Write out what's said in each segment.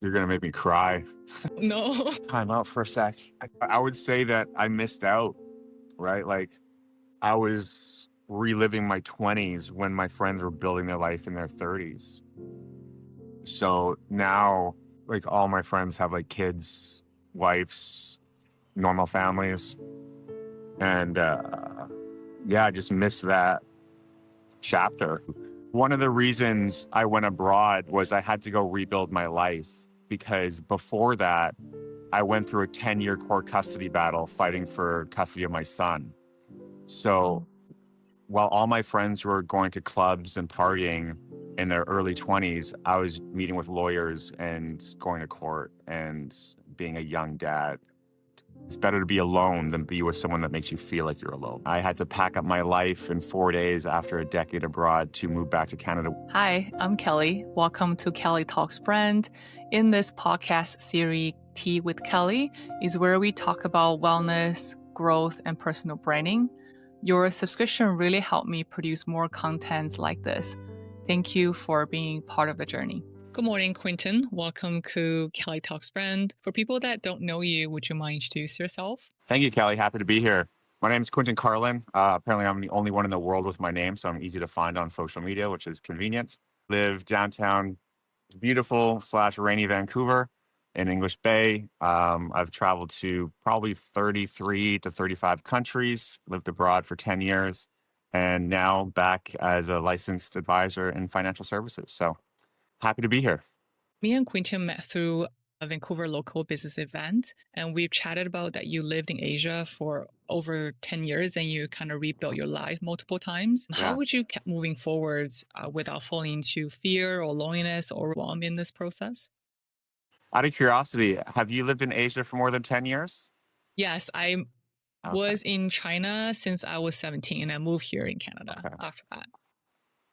You're going to make me cry. No. Time out for a sec. I would say that I missed out, right? Like I was reliving my 20s when my friends were building their life in their 30s. So now, like all my friends have like kids, wives, normal families. And yeah, I just missed that chapter. One of the reasons I went abroad was I had to go rebuild my life because before that, I went through a 10-year court custody battle fighting for custody of my son. So while all my friends were going to clubs and partying in their early 20s, I was meeting with lawyers and going to court and being a young dad. It's better to be alone than be with someone that makes you feel like you're alone. I had to pack up my life in 4 days after a decade abroad to move back to Canada. Hi, I'm Kelly. Welcome to Kelly Talks Brand. In this podcast series, Tea with Kelly is where we talk about wellness, growth, and personal branding. Your subscription really helped me produce more content like this. Thank you for being part of the journey. Good morning, Quinton. Welcome to Kelly Talks Brand. For people that don't know you, would you mind introduce yourself? Thank you, Kelly. Happy to be here. My name is Quinton Carlin. Apparently, I'm the only one in the world with my name, so I'm easy to find on social media, which is convenient. Live downtown, beautiful / rainy Vancouver in English Bay. I've traveled to probably 33 to 35 countries, lived abroad for 10 years, and now back as a licensed advisor in financial services. So happy to be here. Me and Quinton met through a Vancouver local business event, and we've chatted about that you lived in Asia for over 10 years and you kind of rebuilt your life multiple times. Yeah. How would you keep moving forward without falling into fear or loneliness or overwhelm in this process? Out of curiosity, have you lived in Asia for more than 10 years? Yes, I Okay. was in China since I was 17 and I moved here in Canada after that.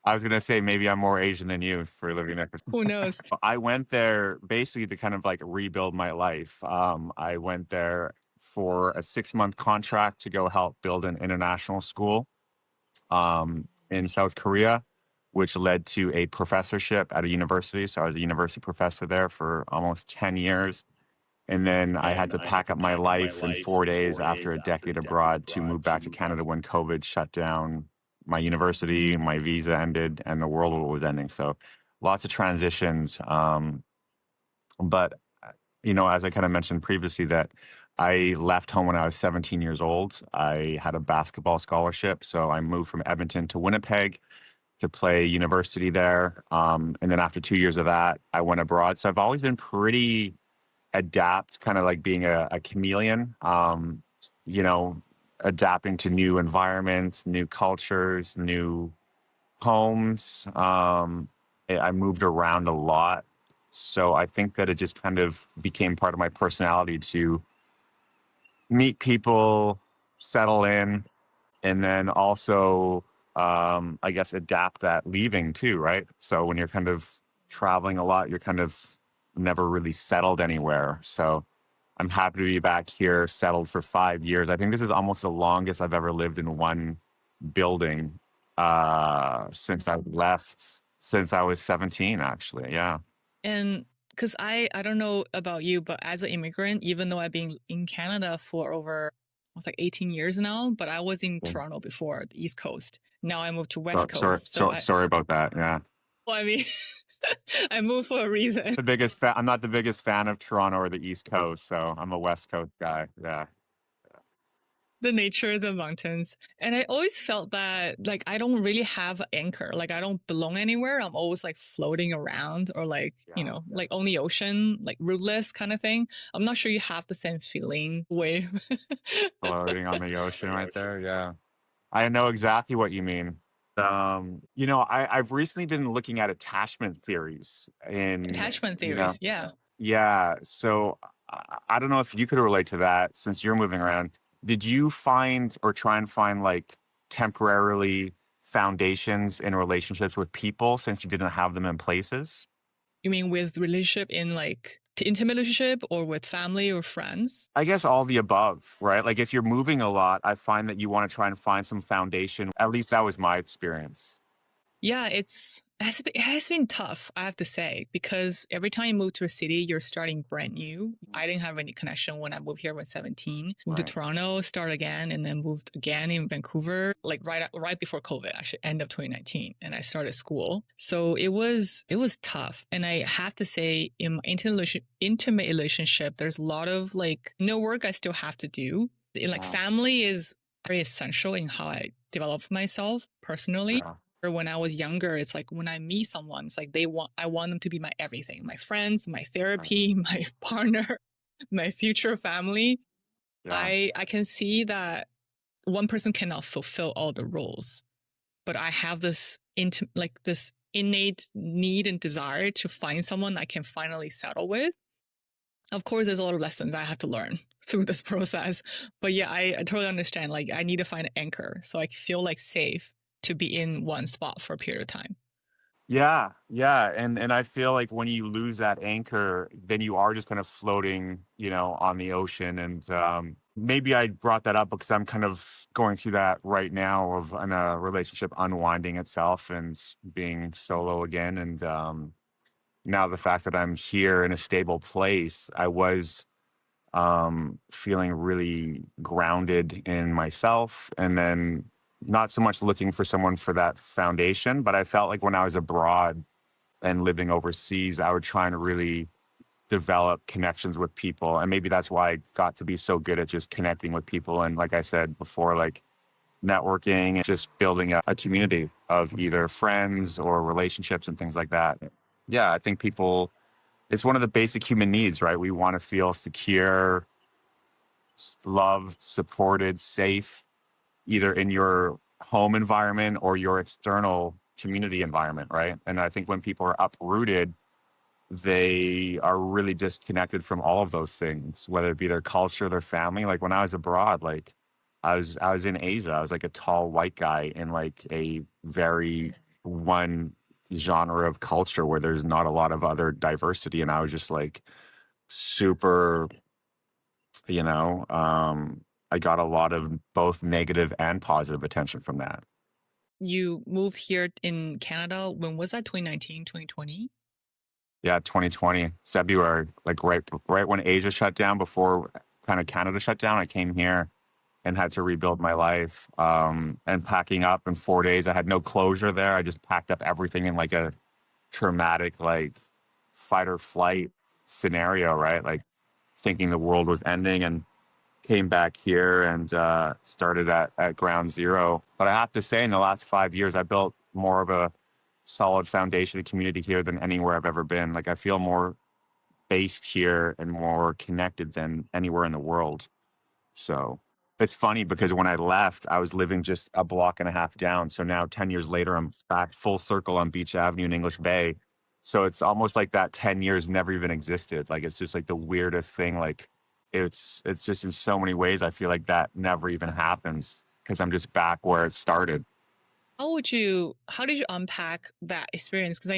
I was going to say maybe I'm more Asian than you for living there. Who knows? I went there basically to kind of like rebuild my life. I went there for a 6-month contract to go help build an international school in South Korea, which led to a professorship at a university. So I was a university professor there for almost 10 years. And then I had to pack up my life in 4 days after a decade abroad to move back to Canada when COVID shut down my university, my visa ended, and the world was ending. So lots of transitions. But, you know, as I kind of mentioned previously, that I left home when I was 17 years old. I had a basketball scholarship. So I moved from Edmonton to Winnipeg to play university there. And then after 2 years of that, I went abroad. So I've always been pretty adapt, kind of like being a chameleon, you know, adapting to new environments, new cultures, new homes. I moved around a lot. So I think that it just kind of became part of my personality to meet people, settle in, and then also, I guess, adapt that leaving too, right? So when you're kind of traveling a lot, you're kind of never really settled anywhere. So I'm happy to be back here, settled for 5 years. I think this is almost the longest I've ever lived in one building since I left, since I was 17, actually. Yeah. And because I don't know about you, but as an immigrant, even though I've been in Canada for over almost like 18 years now, but I was in Toronto before, the East Coast. Now I moved to West Coast. Sorry about that. Yeah. Well, I mean, I moved for a reason. I'm not the biggest fan of Toronto or the East Coast, so I'm a West Coast guy. Yeah. The nature, the mountains. And I always felt that like I don't really have an anchor. Like I don't belong anywhere. I'm always like floating around or like, like on the ocean, like rootless kind of thing. I'm not sure you have the same feeling way. Floating on the ocean right there. Yeah. I know exactly what you mean. You know, I've recently been looking at attachment theories Attachment theories. Yeah. Yeah. So I don't know if you could relate to that since you're moving around. Did you find or try and find like temporarily foundations in relationships with people since you didn't have them in places? You mean with relationship in like intimate relationship or with family or friends? I guess all the above, right? Like if you're moving a lot, I find that you want to try and find some foundation. At least that was my experience. Yeah, it has been tough, I have to say, because every time you move to a city, you're starting brand new. I didn't have any connection when I moved here when 17. Moved to Right. Toronto, start again, and then moved again in Vancouver, like right before COVID, actually end of 2019, and I started school. So it was tough, and I have to say, in my intimate relationship, there's a lot of like no work I still have to do. Like Wow. family is very essential in how I develop myself personally. Yeah. Or when I was younger, it's like when I meet someone, it's like I want them to be my everything, my friends, my Right. therapy, my partner, my future family. Yeah. I can see that one person cannot fulfill all the roles, but I have this innate need and desire to find someone I can finally settle with. Of course, there's a lot of lessons I have to learn through this process, but yeah, I totally understand. Like, I need to find an anchor so I feel like safe to be in one spot for a period of time. Yeah, yeah, and I feel like when you lose that anchor, then you are just kind of floating, on the ocean. And maybe I brought that up because I'm kind of going through that right now of in a relationship unwinding itself and being solo again. And now the fact that I'm here in a stable place, I was feeling really grounded in myself, and then not so much looking for someone for that foundation, but I felt like when I was abroad and living overseas, I would try and really develop connections with people. And maybe that's why I got to be so good at just connecting with people. And like I said before, like networking and just building a community of either friends or relationships and things like that. Yeah, I think it's one of the basic human needs, right? We want to feel secure, loved, supported, safe, either in your home environment or your external community environment, right? And I think when people are uprooted, they are really disconnected from all of those things, whether it be their culture, their family. Like when I was abroad, like I was in Asia. I was like a tall white guy in like a very one genre of culture where there's not a lot of other diversity. And I was just like super, you know, um, I got a lot of both negative and positive attention from that. You moved here in Canada. When was that? 2019, 2020? Yeah, 2020 February, like right when Asia shut down, before kind of Canada shut down, I came here and had to rebuild my life. And packing up in 4 days, I had no closure there. I just packed up everything in like a traumatic, like fight or flight scenario, right? Like thinking the world was ending, and came back here and started at ground zero. But I have to say, in the last 5 years, I built more of a solid foundation of community here than anywhere I've ever been. Like I feel more based here and more connected than anywhere in the world. So it's funny because when I left, I was living just a block and a half down. So now 10 years later, I'm back full circle on Beach Avenue in English Bay. So it's almost like that 10 years never even existed. Like it's just like the weirdest thing. Like it's just in so many ways, I feel like that never even happens because I'm just back where it started. How did you unpack that experience? Because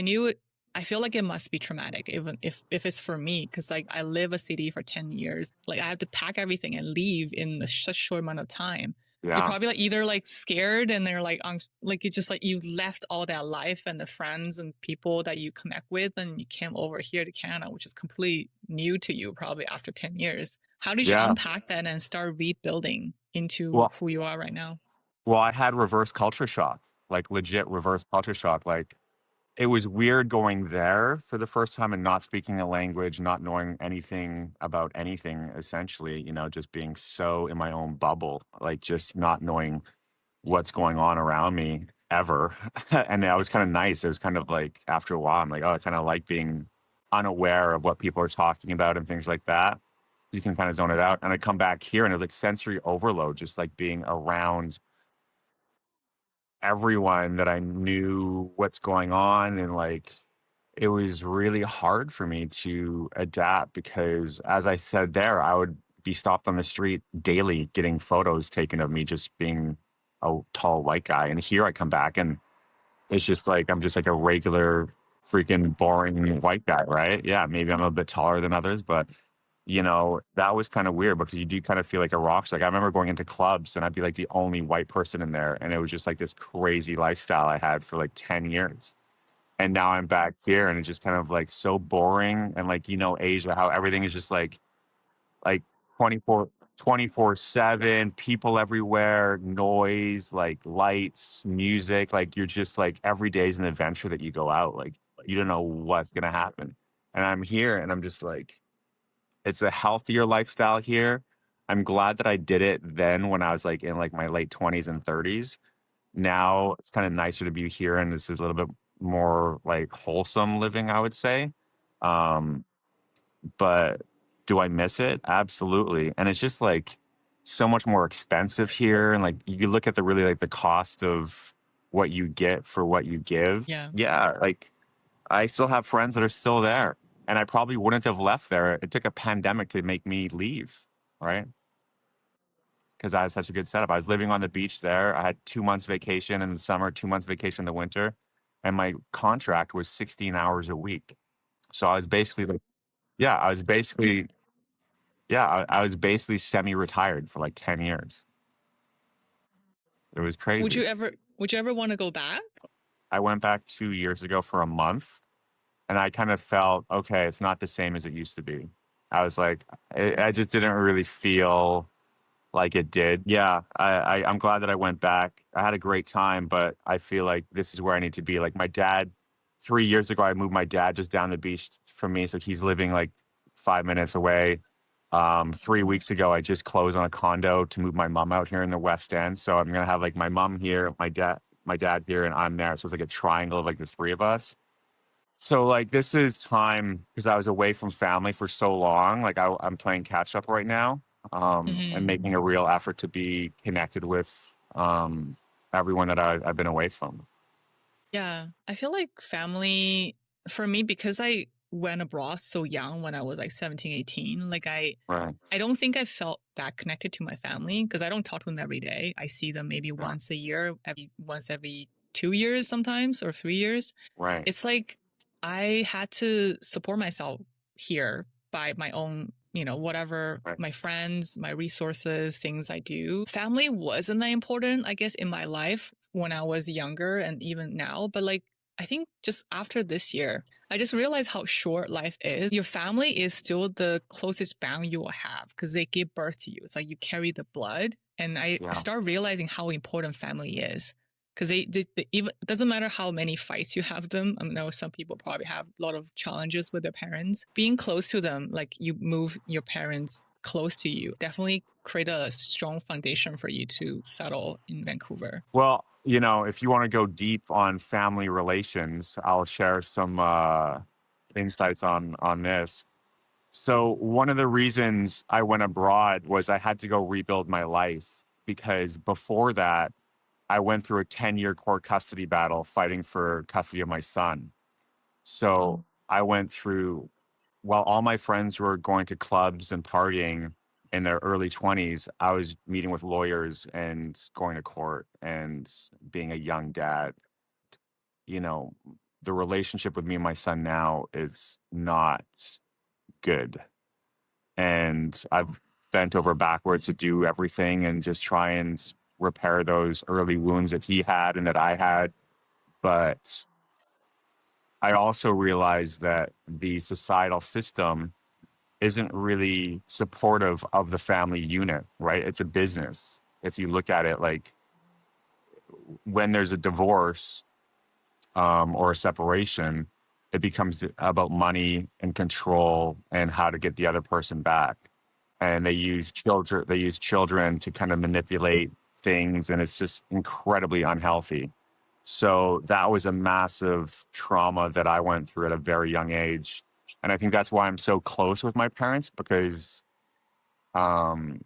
I feel like it must be traumatic, even if it's for me, because like I live a city for 10 years. Like I have to pack everything and leave in such short amount of time. You're Yeah. probably like either like scared and they're like you just like you left all that life and the friends and people that you connect with and you came over here to Canada, which is completely new to you probably after 10 years. How did you Yeah. unpack that and start rebuilding into Well, who you are right now? well, I had reverse culture shock, like legit reverse culture shock. Like it was weird going there for the first time and not speaking the language, not knowing anything about anything, essentially, just being so in my own bubble, like just not knowing what's going on around me ever. And that was kind of nice. It was kind of like after a while, I'm like, oh, I kind of like being unaware of what people are talking about and things like that. You can kind of zone it out. And I come back here and it's like sensory overload, just like being around everyone that I knew what's going on. And like, it was really hard for me to adapt because, as I said there, I would be stopped on the street daily getting photos taken of me just being a tall white guy. And here I come back and it's just like, I'm just like a regular freaking boring white guy, right? Yeah, maybe I'm a bit taller than others, but that was kind of weird because you do kind of feel like a rock star. Like I remember going into clubs and I'd be like the only white person in there. And it was just like this crazy lifestyle I had for like 10 years. And now I'm back here and it's just kind of like so boring. And like, Asia, how everything is just like 24/7, people everywhere, noise, like lights, music. Like you're just like every day is an adventure that you go out. Like you don't know what's going to happen. And I'm here and I'm just like, it's a healthier lifestyle here. I'm glad that I did it then when I was like in like my late 20s and 30s. Now it's kind of nicer to be here and this is a little bit more like wholesome living, I would say. Um, but do I miss it? Absolutely. And it's just like so much more expensive here. And like you look at the really like the cost of what you get for what you give. Yeah. Yeah. Like I still have friends that are still there. And I probably wouldn't have left there. It took a pandemic to make me leave, right? Because I had such a good setup. I was living on the beach there. I had 2 months vacation in the summer, 2 months vacation in the winter. And my contract was 16 hours a week. So I was basically like, yeah, I was basically, yeah, I was basically semi-retired for like 10 years. It was Would crazy. you ever want to go back? I went back 2 years ago for a month and I kind of felt, okay, it's not the same as it used to be. I was like, I just didn't really feel like it did. Yeah, I'm glad that I went back. I had a great time, but I feel like this is where I need to be. Like my dad, 3 years ago, I moved my dad just down the beach from me, so he's living like 5 minutes away. 3 weeks ago, I just closed on a condo to move my mom out here in the West End. So I'm gonna have like my mom here, my dad here, and I'm there. So it's like a triangle of like the three of us. So like this is time because I was away from family for so long. Like I'm playing catch up right now, and Hmm. making a real effort to be connected with everyone that I've been away from. Yeah, I feel like family for me because I went abroad so young when I was like 17, 18. Like Right. I don't think I felt that connected to my family because I don't talk to them every day. I see them maybe Yeah. once a year, once every 2 years sometimes or 3 years. Right. It's like I had to support myself here by my own, whatever Right. my friends, my resources, things I do. Family wasn't that important, I guess, in my life when I was younger and even now. But like, I think just after this year, I just realized how short life is. Your family is still the closest bond you will have because they give birth to you. It's like you carry the blood. And I Yeah. start realizing how important family is because they even it doesn't matter how many fights you have them. I know some people probably have a lot of challenges with their parents. Being close to them, like you move your parents close to you, definitely create a strong foundation for you to settle in Vancouver. Well, if you want to go deep on family relations, I'll share some insights on this. So one of the reasons I went abroad was I had to go rebuild my life because before that, I went through a 10-year court custody battle fighting for custody of my son. So I went through, while all my friends were going to clubs and partying in their early 20s, I was meeting with lawyers and going to court and being a young dad. You know, the relationship with me and my son now is not good. And I've bent over backwards to do everything and just try and repair those early wounds that he had and that I had. But I also realized that the societal system isn't really supportive of the family unit, right? It's a business. If you look at it, like when there's a divorce or a separation, it becomes about money and control and how to get the other person back. And they use children to kind of manipulate things, and it's just incredibly unhealthy. So that was a massive trauma that I went through at a very young age. And I think that's why I'm so close with my parents because um,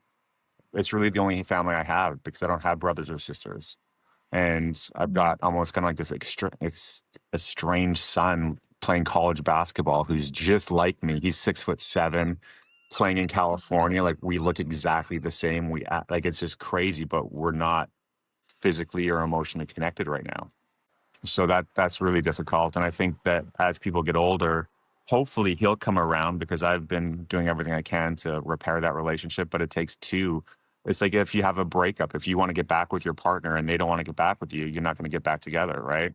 it's really the only family I have because I don't have brothers or sisters. And I've got almost kind of like this estranged son playing college basketball who's just like me. He's 6'7", playing in California. Like we look exactly the same. We act, like it's just crazy, but we're not physically or emotionally connected right now. So that's really difficult. And I think that as people get older, hopefully he'll come around because I've been doing everything I can to repair that relationship, but it takes two. It's like if you have a breakup, if you want to get back with your partner and they don't want to get back with you, you're not going to get back together, right?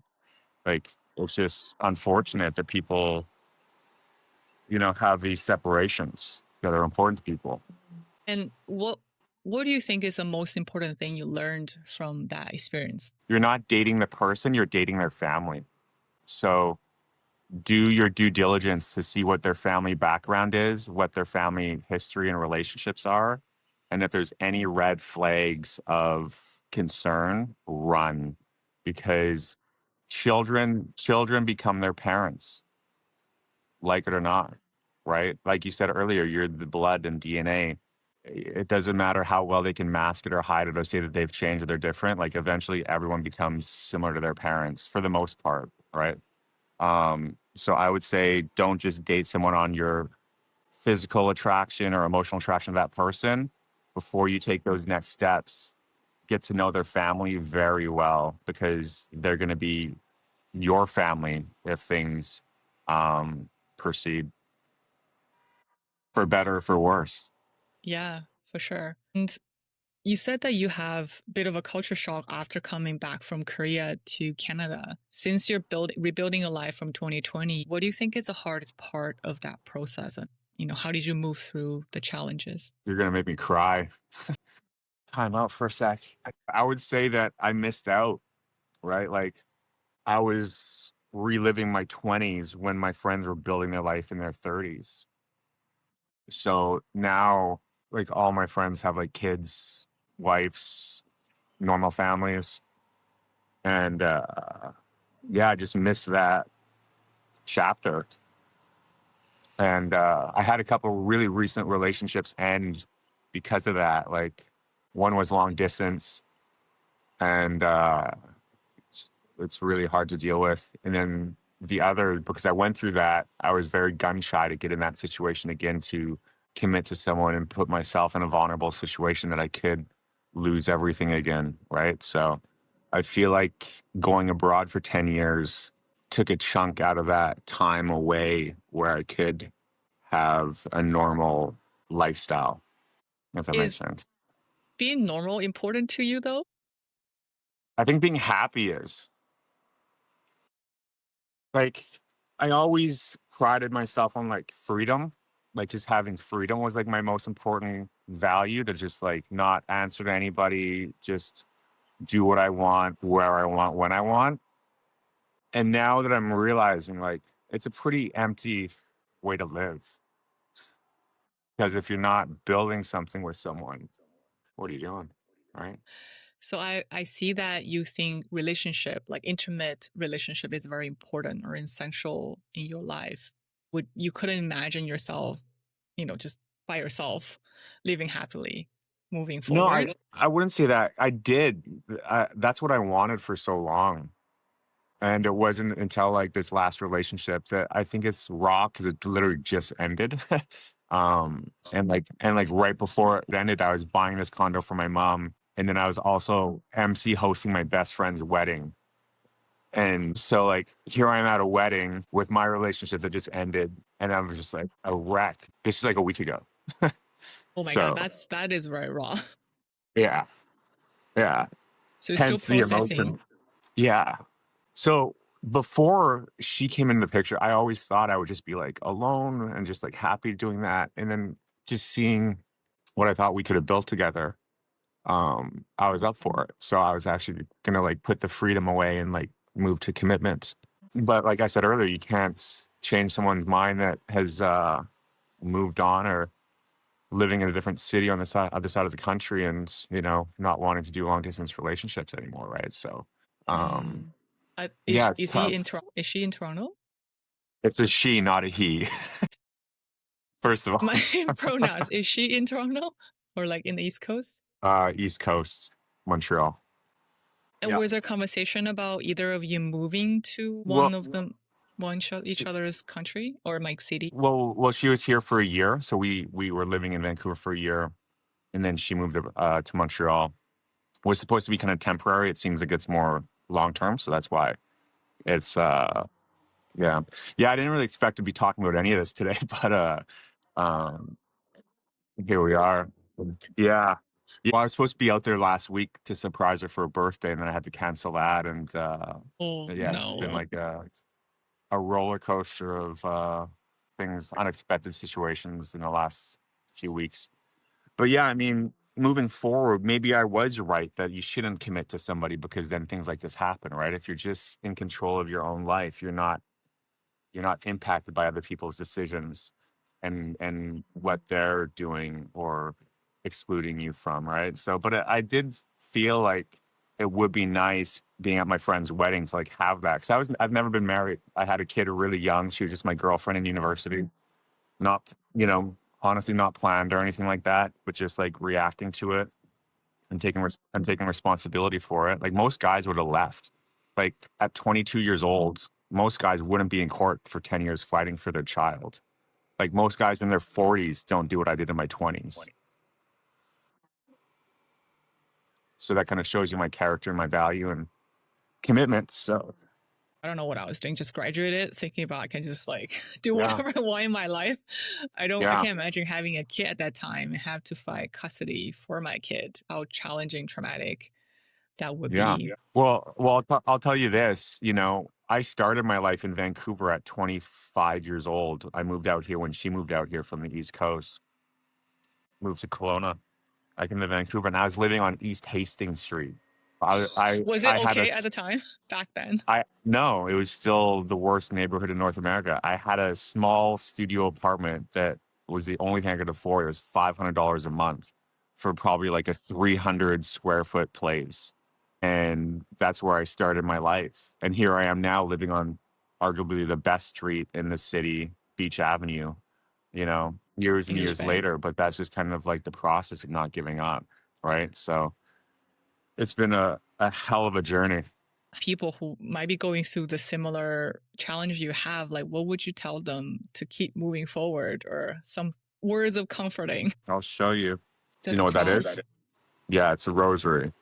Like it's just unfortunate that people, have these separations that are important to people. And what do you think is the most important thing you learned from that experience? You're not dating the person, you're dating their family. So do your due diligence to see what their family background is, what their family history and relationships are. And if there's any red flags of concern, run, because children become their parents, like it or not, right? Like you said earlier, you're the blood and DNA. It doesn't matter how well they can mask it or hide it or say that they've changed or they're different. Like eventually everyone becomes similar to their parents for the most part, right? So I would say don't just date someone on your physical attraction or emotional attraction to that person. Before you take those next steps, get to know their family very well because they're going to be your family if things proceed for better or for worse. Yeah, for sure. And you said that you have a bit of a culture shock after coming back from Korea to Canada. Since you're rebuilding your life from 2020, what do you think is the hardest part of that process? And, how did you move through the challenges? You're going to make me cry. Time out for a sec. I would say that I missed out, right? Like I was reliving my 20s when my friends were building their life in their 30s. So now, like, all my friends have like kids, wives, normal families. And yeah, I just missed that chapter. And I had a couple really recent relationships end because of that. Like, one was long distance, and it's really hard to deal with. And then the other, because I went through that, I was very gun shy to get in that situation again, to commit to someone and put myself in a vulnerable situation that I could lose everything again. Right. So I feel like going abroad for 10 years took a chunk out of that time away where I could have a normal lifestyle, if that makes Is sense. being normal important to you though? I think being happy is. Like, I always prided myself on like freedom. Like just having freedom was like my most important value, to just like not answer to anybody, just do what I want, where I want, when I want. And now that I'm realizing like it's a pretty empty way to live. Because if you're not building something with someone, what are you doing? Right? So I see that you think relationship, like intimate relationship, is very important or essential in your life. You couldn't imagine yourself, just by yourself, living happily, moving No, forward? I wouldn't say that. I did. That's what I wanted for so long. And it wasn't until like this last relationship that I think it's raw because it literally just ended. And like right before it ended, I was buying this condo for my mom. And then I was also MC hosting my best friend's wedding. And so like here I am at a wedding with my relationship that just ended. And I was just like a wreck. This is like a week ago. Oh my God, So that is very raw. yeah, yeah. So you're still Hence the processing. emotion. Yeah. So before she came into the picture, I always thought I would just be like alone and just like happy doing that. And then just seeing what I thought we could have built together, I was up for it. So I was actually gonna like put the freedom away and like move to commitment. But like I said earlier, you can't change someone's mind that has moved on or living in a different city on the other side of the country and not wanting to do long distance relationships anymore, right? So Mm. yeah, it's Is he tough. in Is she in Toronto? It's a she, not a he. First of My all, pronouns. Is she in Toronto or like in the East Coast? East Coast, Montreal. And Yeah. was there conversation about either of you moving to Well, each other's country or like city? well, she was here for a year, so we were living in Vancouver for a year, and then she moved to Montreal. It was supposed to be kind of temporary. It seems like it's more long term, so that's why it's Yeah. Yeah. I didn't really expect to be talking about any of this today, but um, here we are. Yeah. Yeah. Well, I was supposed to be out there last week to surprise her for her birthday, and then I had to cancel that. And Oh yeah, it's been no. like a roller coaster of things, unexpected situations in the last few weeks. But yeah, I mean, moving forward, maybe I was right that you shouldn't commit to somebody because then things like this happen, right? If you're just in control of your own life, you're not impacted by other people's decisions and what they're doing or excluding you from, right? So, but I did feel like it would be nice being at my friend's wedding to like have that. Cause I've never been married. I had a kid really young. She was just my girlfriend in university. Not, honestly not planned or anything like that, but just like reacting to it and taking responsibility for it. Like most guys would have left. Like at 22 years old, most guys wouldn't be in court for 10 years fighting for their child. Like most guys in their 40s don't do what I did in my 20s. So that kind of shows you my character and my value and commitment. So I don't know what I was doing. Just graduated, thinking about I can just like do yeah, whatever I want in my life. I yeah, can't imagine having a kid at that time and have to fight custody for my kid. How challenging, traumatic that would yeah. be. Well, I'll tell you this. I started my life in Vancouver at 25 years old. I moved out here when she moved out here from the East Coast, moved to Kelowna. I came to Vancouver, and I was living on East Hastings Street. I I Was it I had a okay at the time back then? I no, it was still the worst neighborhood in North America. I had a small studio apartment that was the only thing I could afford. It was $500 a month for probably like a 300 square foot place, and that's where I started my life. And here I am now, living on arguably the best street in the city, Beach Avenue. Years and English years bed. later, but that's just kind of like the process of not giving up, right? So it's been a hell of a journey. People who might be going through the similar challenge you have, like what would you tell them to keep moving forward or some words of comforting? I'll show you. Do That you the know what that cross? is? Yeah, it's a rosary.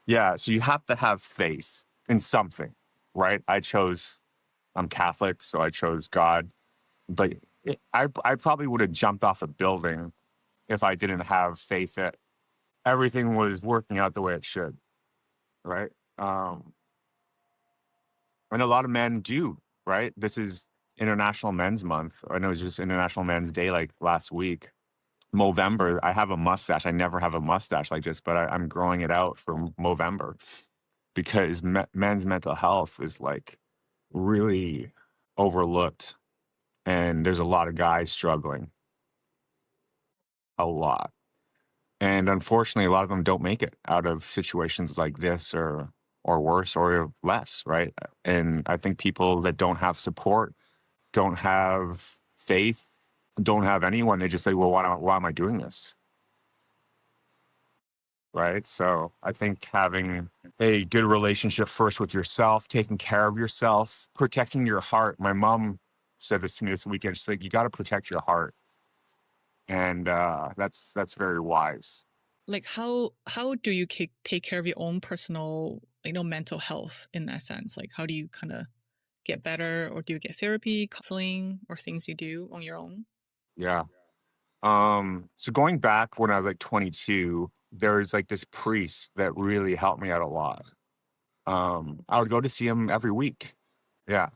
Yeah, so you have to have faith in something, right? I'm Catholic, so I chose God. But I probably would have jumped off a building if I didn't have faith that everything was working out the way it should, right? Um, and a lot of men do, right? This is International Men's Month. I know it was just International Men's Day like last week. Movember, I have a mustache. I never have a mustache like this, but I'm growing it out for Movember because men's mental health is like really overlooked. And there's a lot of guys struggling, a lot. And unfortunately, a lot of them don't make it out of situations like this or worse or less, right? And I think people that don't have support, don't have faith, don't have anyone, they just say, well, why am I doing this? Right. So I think having a good relationship first with yourself, taking care of yourself, protecting your heart. My mom said this to me this weekend. She's like, you got to protect your heart. And that's very wise. Like how do you take care of your own personal mental health in that sense? Like how do you kind of get better, or do you get therapy, counseling, or things you do on your own? Yeah. So going back when I was like 22, there's like this priest that really helped me out a lot. I would go to see him every week. Yeah.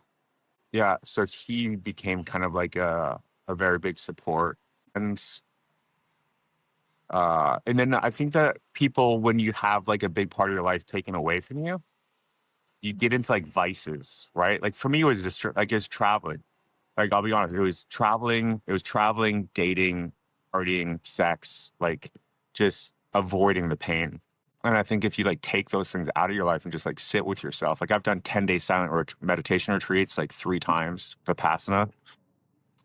Yeah. So he became kind of like a very big support. And then I think that people, when you have like a big part of your life taken away from you, you get into like vices, right? Like for me, it was just like it's traveling. Like I'll be honest, it was traveling, dating, partying, sex, like just avoiding the pain. And I think if you like take those things out of your life and just like sit with yourself, like I've done 10-day silent meditation retreats like 3 times Vipassana.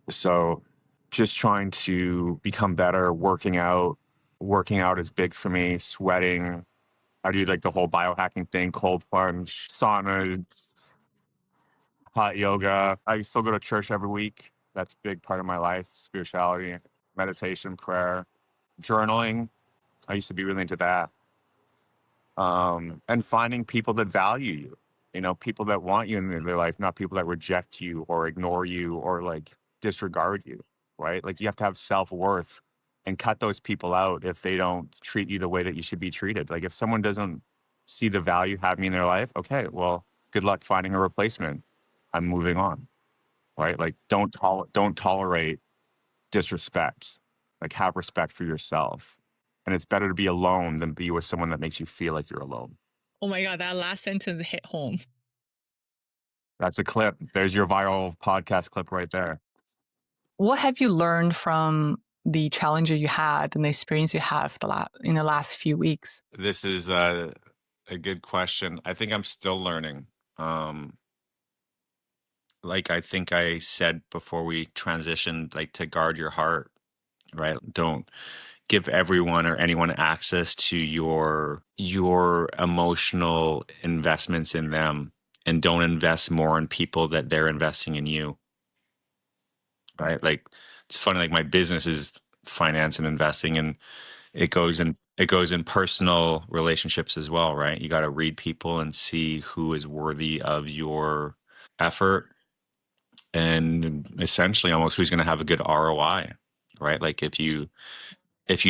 So just trying to become better, working out. Working out is big for me, sweating. I do like the whole biohacking thing, cold plunge, saunas, hot yoga. I still go to church every week. That's a big part of my life, spirituality, meditation, prayer, journaling. I used to be really into that. And finding people that value you. people that want you in their life, not people that reject you or ignore you or like disregard you, right? Like you have to have self-worth and cut those people out if they don't treat you the way that you should be treated. Like if someone doesn't see the value having in their life, okay, well, good luck finding a replacement. I'm moving on, right? Like don't tolerate disrespect. Like have respect for yourself. And it's better to be alone than be with someone that makes you feel like you're alone. Oh my God, that last sentence hit home. That's a clip. There's your viral podcast clip right there. What have you learned from the challenge you had and the experience you have in the last few weeks? This is a good question. I think I'm still learning. Like I think I said before we transitioned, like to guard your heart, right? Don't give everyone or anyone access to your emotional investments in them, and don't invest more in people that they're investing in you, right? Like it's funny, like my business is finance and investing, and it goes in personal relationships as well, right? You got to read people and see who is worthy of your effort, and essentially almost who's going to have a good ROI, right? Like if you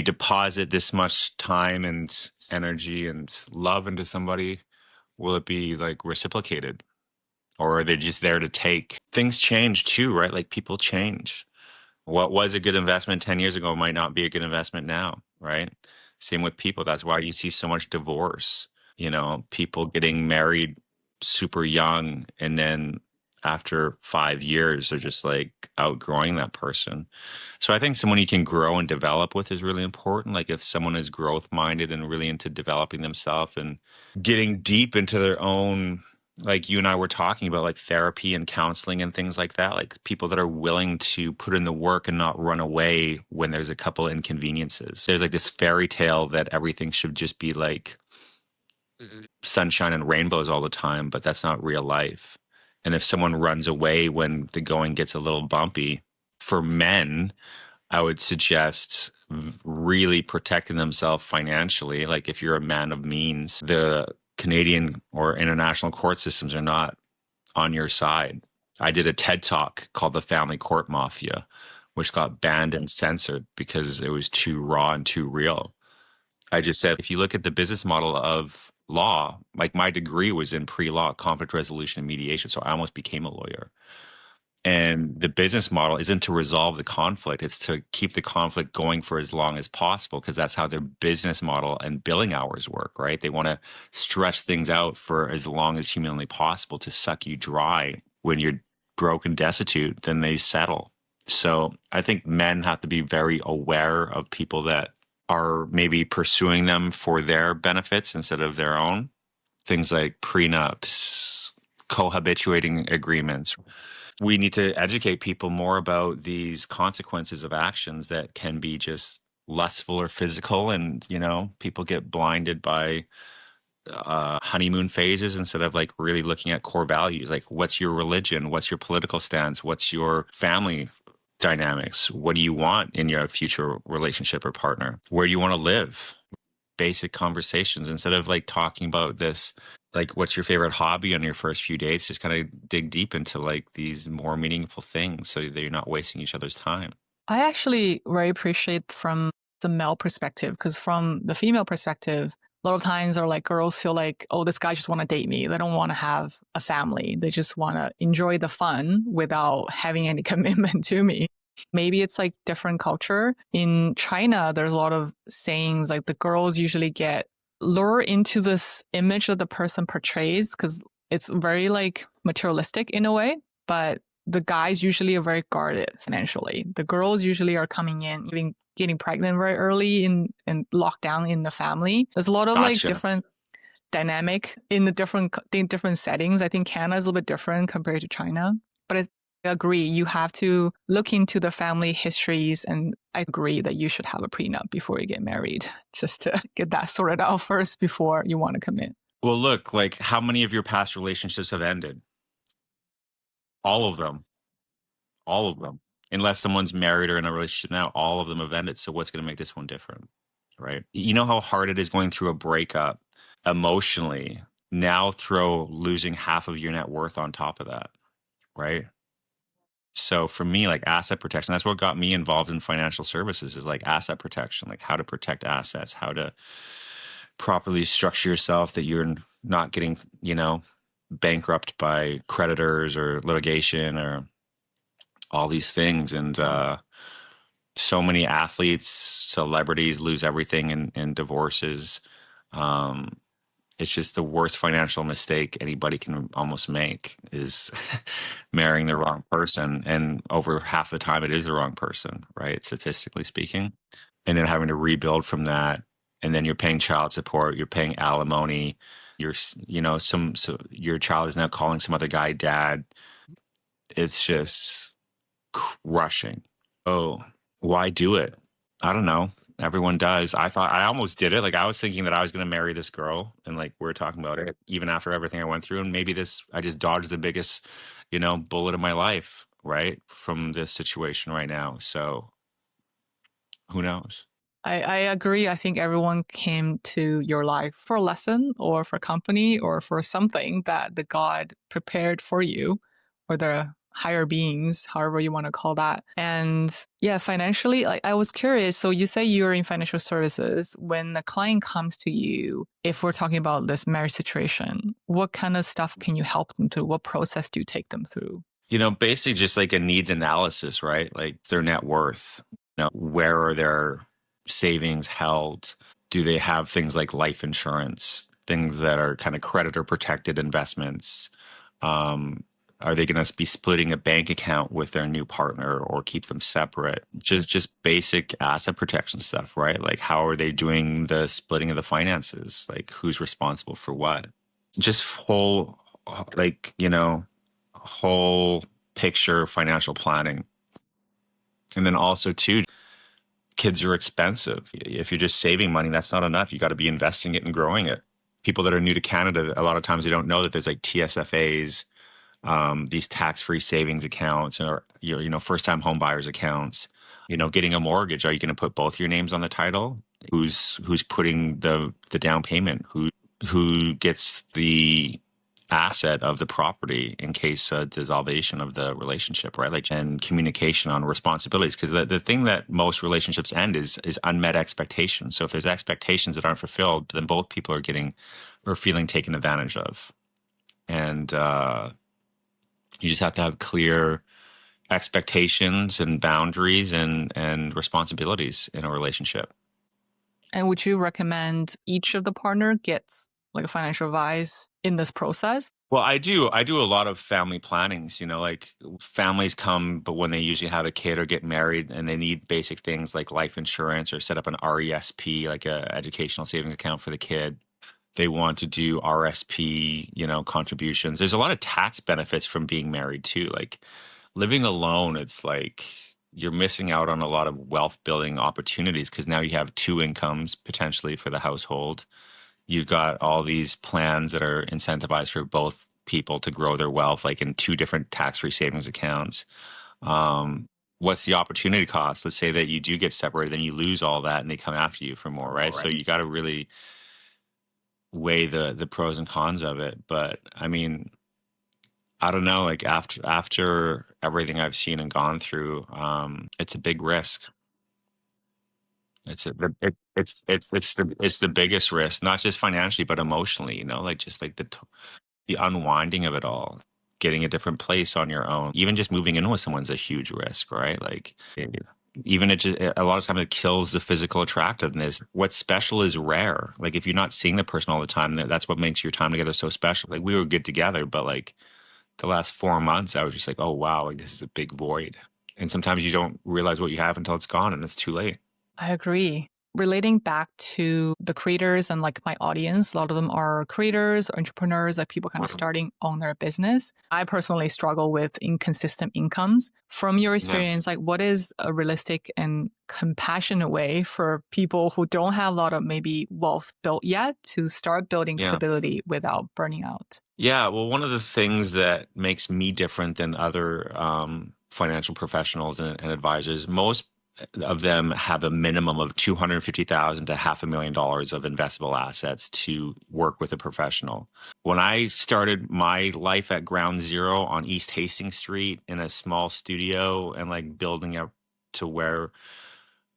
deposit this much time and energy and love into somebody, will it be like reciprocated, or are they just there to take? Things change too, right? Like people change. What was a good investment 10 years ago might not be a good investment now, right? Same with people. That's why you see so much divorce, people getting married super young, and then after 5 years, they're just like outgrowing that person. So I think someone you can grow and develop with is really important. Like if someone is growth minded and really into developing themselves and getting deep into their own, like you and I were talking about, like therapy and counseling and things like that, like people that are willing to put in the work and not run away when there's a couple of inconveniences. There's like this fairy tale that everything should just be like sunshine and rainbows all the time, but that's not real life. And if someone runs away when the going gets a little bumpy, for men, I would suggest really protecting themselves financially. Like if you're a man of means, the Canadian or international court systems are not on your side. I did a TED talk called The Family Court Mafia, which got banned and censored because it was too raw and too real. I just said, if you look at the business model of law, like my degree was in pre-law, conflict resolution and mediation. So I almost became a lawyer. And the business model isn't to resolve the conflict. It's to keep the conflict going for as long as possible, because that's how their business model and billing hours work, right? They want to stretch things out for as long as humanly possible to suck you dry. When you're broke and destitute, then they settle. So I think men have to be very aware of people that are maybe pursuing them for their benefits instead of their own. Things like prenups, cohabituating agreements. We need to educate people more about these consequences of actions that can be just lustful or physical. And, people get blinded by honeymoon phases instead of like really looking at core values. Like, what's your religion? What's your political stance? What's your family dynamics? What do you want in your future relationship or partner? Where do you want to live? Basic conversations instead of like talking about this, like what's your favorite hobby on your first few dates. Just kind of dig deep into like these more meaningful things so that you're not wasting each other's time. I actually very appreciate from the male perspective, because from the female perspective, a lot of times are like girls feel like, oh, this guy just want to date me. They don't want to have a family. They just want to enjoy the fun without having any commitment to me. Maybe it's like different culture. In China, there's a lot of sayings like the girls usually get lured into this image that the person portrays because it's very like materialistic in a way, but the guys usually are very guarded financially. The girls usually are coming in, even getting pregnant very early and locked down in the family. There's a lot of like Gotcha. different dynamic in the different settings. I think Canada is a little bit different compared to China, but I agree you have to look into the family histories, and I agree that you should have a prenup before you get married, just to get that sorted out first before you want to commit. Well, look, like how many of your past relationships have ended? All of them. All of them. Unless someone's married or in a relationship now, all of them have ended. So what's going to make this one different? Right. You know how hard it is going through a breakup emotionally, now throw losing half of your net worth on top of that, right? So for me, like asset protection, that's what got me involved in financial services is like asset protection, like how to protect assets, how to properly structure yourself that you're not getting, bankrupt by creditors or litigation or all these things. And so many athletes, celebrities lose everything in divorces. Um, it's just the worst financial mistake anybody can almost make is marrying the wrong person. And over half the time, it is the wrong person, right? Statistically speaking. And then having to rebuild from that. And then you're paying child support, you're paying alimony. So your child is now calling some other guy dad. It's just crushing. Oh, why do it? I don't know. Everyone does. I thought I almost did it. Like I was thinking that I was going to marry this girl, and like we are talking about it, even after everything I went through, and maybe I just dodged the biggest, bullet of my life, right, from this situation right now. So who knows? I agree. I think everyone came to your life for a lesson or for company or for something that the God prepared for you or the higher beings, however you want to call that. And yeah, financially, like I was curious. So you say you're in financial services. When a client comes to you, if we're talking about this marriage situation, what kind of stuff can you help them through? What process do you take them through? Basically just like a needs analysis, right? Like their net worth, where are their savings held? Do they have things like life insurance, things that are kind of creditor protected investments? Are they going to be splitting a bank account with their new partner or keep them separate? Just basic asset protection stuff, right? Like how are they doing the splitting of the finances? Like who's responsible for what? Just like, whole picture financial planning. And then also too, kids are expensive. If you're just saving money, that's not enough. You got to be investing it and growing it. People that are new to Canada, a lot of times they don't know that there's like TSFAs, these tax-free savings accounts, or first-time home buyers accounts. Getting a mortgage. Are you going to put both your names on the title? Who's putting the down payment? Who gets the asset of the property in case dissolution of the relationship, right? Like, and communication on responsibilities, because the thing that most relationships end is unmet expectations. So if there's expectations that aren't fulfilled, then both people are getting or feeling taken advantage of, and you just have to have clear expectations and boundaries and responsibilities in a relationship. And would you recommend each of the partner gets like a financial advice in this process? Well, I do a lot of family plannings, like families come, but when they usually have a kid or get married and they need basic things like life insurance or set up an RESP, like a educational savings account for the kid. They want to do RSP, contributions. There's a lot of tax benefits from being married too. Like living alone, it's like you're missing out on a lot of wealth building opportunities because now you have two incomes potentially for the household. You've got all these plans that are incentivized for both people to grow their wealth, like in two different tax-free savings accounts. What's the opportunity cost? Let's say that you do get separated, then you lose all that and they come after you for more, right? So you got to really weigh the pros and cons of it. But I mean, I don't know, like after everything I've seen and gone through, it's a big risk. It's the biggest risk, not just financially, but emotionally, like just like the unwinding of it all, getting a different place on your own. Even just moving in with someone's a huge risk, right? Like even a lot of times it kills the physical attractiveness. What's special is rare. Like if you're not seeing the person all the time, that's what makes your time together so special. Like we were good together, but like the last 4 months, I was just like, oh wow, like this is a big void. And sometimes you don't realize what you have until it's gone and it's too late. I agree. Relating back to the creators and like my audience, a lot of them are creators or entrepreneurs, like people kind of starting on their business. I personally struggle with inconsistent incomes. From your experience, like what is a realistic and compassionate way for people who don't have a lot of maybe wealth built yet to start building stability without burning out? Yeah, well, one of the things that makes me different than other financial professionals and advisors, most of them have a minimum of $250,000 to $500,000 of investable assets to work with a professional. When I started my life at ground zero on East Hastings Street in a small studio and like building up to where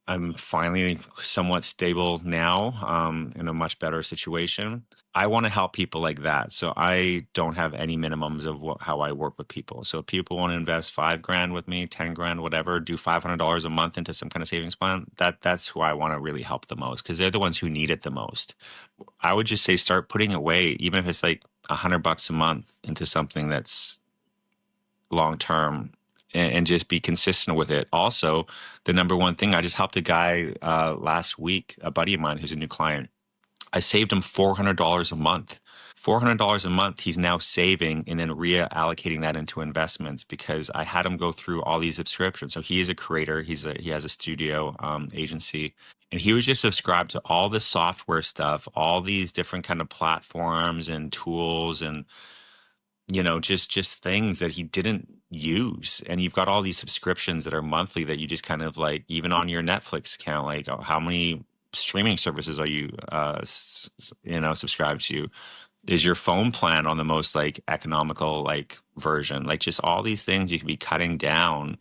I'm finally somewhat stable now, in a much better situation. I want to help people like that. So I don't have any minimums of how I work with people. So if people want to invest $5,000 with me, 10 grand, whatever, do $500 a month into some kind of savings plan, that's who I want to really help the most, because they're the ones who need it the most. I would just say start putting away, even if it's like $100 a month, into something that's long term, and just be consistent with it. Also, the number one thing, I just helped a guy last week, a buddy of mine who's a new client. I saved him $400 a month. $400 a month he's now saving and then reallocating that into investments, because I had him go through all these subscriptions. So he is a creator. He has a studio agency, and he was just subscribed to all the software stuff, all these different kind of platforms and tools, and just things that he didn't use. And you've got all these subscriptions that are monthly that you just kind of like, even on your Netflix account, like how many streaming services are you subscribed to? Is your phone plan on the most like economical like version? Like just all these things you could be cutting down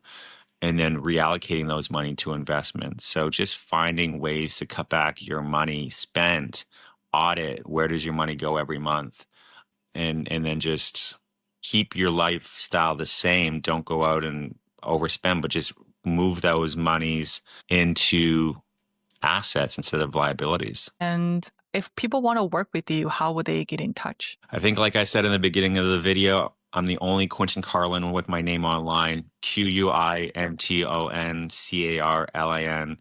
and then reallocating those money to investments. So just finding ways to cut back your money spent, audit where does your money go every month, and then just keep your lifestyle the same. Don't go out and overspend, but just move those monies into assets instead of liabilities. And if people want to work with you, how would they get in touch? I think, like I said in the beginning of the video, I'm the only Quinton Carlin with my name online, QuintonCarlin.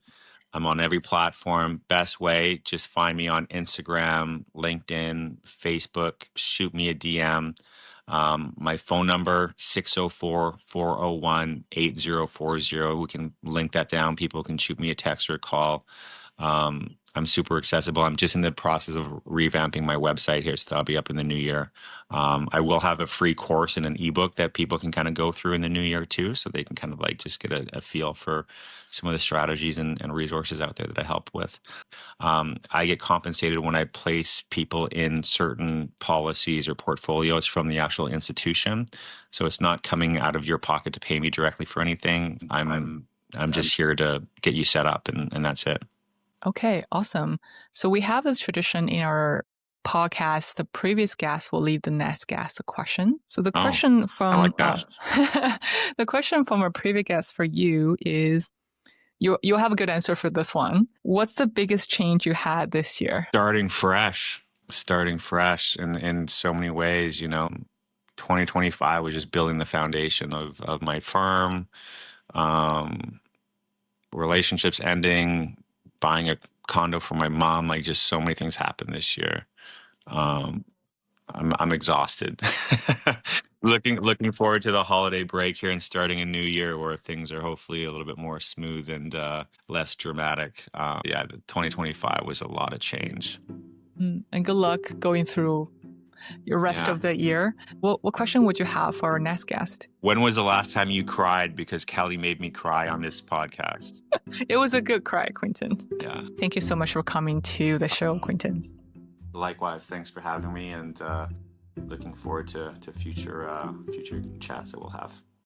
I'm on every platform. Best way, just find me on Instagram, LinkedIn, Facebook, shoot me a DM. My phone number, 604-401-8040. We can link that down. People can shoot me a text or a call. I'm super accessible. I'm just in the process of revamping my website here, so that'll be up in the new year. I will have a free course and an ebook that people can kind of go through in the new year too, so they can kind of like just get a feel for some of the strategies and resources out there that I help with. I get compensated when I place people in certain policies or portfolios from the actual institution. So it's not coming out of your pocket to pay me directly for anything. I'm just here to get you set up, and that's it. Okay, awesome. So we have this tradition in our podcast. The previous guest will leave the next guest a question. So the question from the question from our previous guest for you is, you'll have a good answer for this one. What's the biggest change you had this year? Starting fresh in so many ways. 2025 was just building the foundation of my firm, relationships ending, buying a condo for my mom. Like, just so many things happened this year. I'm exhausted. Looking forward to the holiday break here and starting a new year where things are hopefully a little bit more smooth and less dramatic. 2025 was a lot of change. And good luck going through your rest of the year. What question would you have for our next guest? When was the last time you cried because Kelly made me cry on this podcast? It was a good cry, Quinton. Yeah. Thank you so much for coming to the show, Quinton. Likewise, thanks for having me, and looking forward to future chats that we'll have.